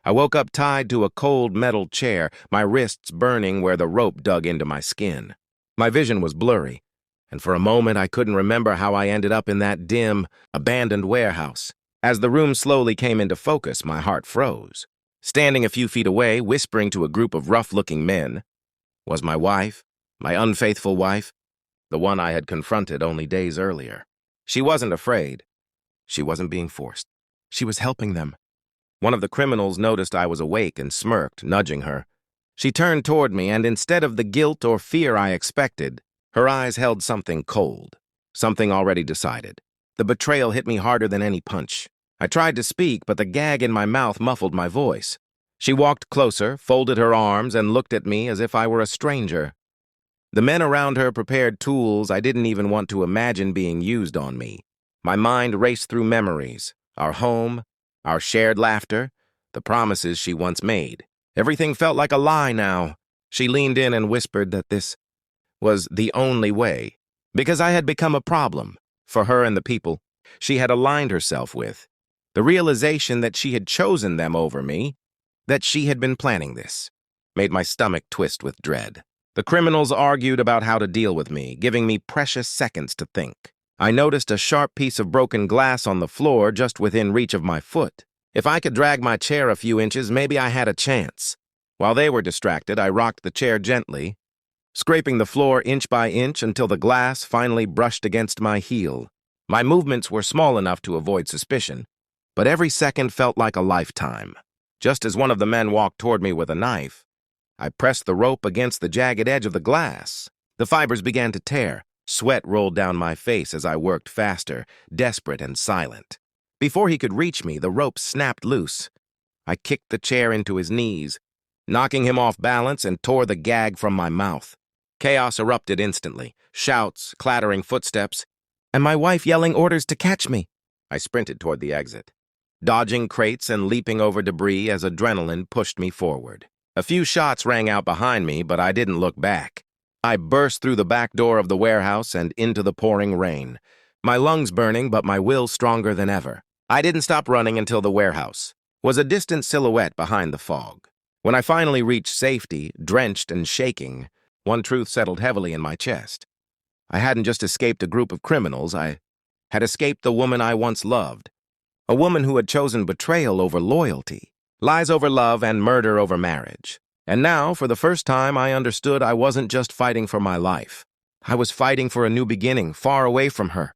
I woke up tied to a cold metal chair, my wrists burning where the rope dug into my skin. My vision was blurry, and for a moment I couldn't remember how I ended up in that dim, abandoned warehouse. As the room slowly came into focus, my heart froze. Standing a few feet away, whispering to a group of rough-looking men, was my wife, my unfaithful wife, the one I had confronted only days earlier. She wasn't afraid. She wasn't being forced. She was helping them. One of the criminals noticed I was awake and smirked, nudging her. She turned toward me, and instead of the guilt or fear I expected, her eyes held something cold, something already decided. The betrayal hit me harder than any punch. I tried to speak, but the gag in my mouth muffled my voice. She walked closer, folded her arms, and looked at me as if I were a stranger. The men around her prepared tools I didn't even want to imagine being used on me. My mind raced through memories, our home, our shared laughter, the promises she once made. Everything felt like a lie now. She leaned in and whispered that this was the only way, because I had become a problem for her and the people she had aligned herself with. The realization that she had chosen them over me, that she had been planning this, made my stomach twist with dread. The criminals argued about how to deal with me, giving me precious seconds to think. I noticed a sharp piece of broken glass on the floor just within reach of my foot. If I could drag my chair a few inches, maybe I had a chance. While they were distracted, I rocked the chair gently, scraping the floor inch by inch until the glass finally brushed against my heel. My movements were small enough to avoid suspicion, but every second felt like a lifetime. Just as one of the men walked toward me with a knife, I pressed the rope against the jagged edge of the glass. The fibers began to tear. Sweat rolled down my face as I worked faster, desperate and silent. Before he could reach me, the rope snapped loose. I kicked the chair into his knees, knocking him off balance, and tore the gag from my mouth. Chaos erupted instantly, shouts, clattering footsteps, and my wife yelling orders to catch me. I sprinted toward the exit, dodging crates and leaping over debris as adrenaline pushed me forward. A few shots rang out behind me, but I didn't look back. I burst through the back door of the warehouse and into the pouring rain, my lungs burning but my will stronger than ever. I didn't stop running until the warehouse was a distant silhouette behind the fog. When I finally reached safety, drenched and shaking, one truth settled heavily in my chest. I hadn't just escaped a group of criminals, I had escaped the woman I once loved, a woman who had chosen betrayal over loyalty, lies over love, and murder over marriage. And now, for the first time, I understood I wasn't just fighting for my life. I was fighting for a new beginning, far away from her.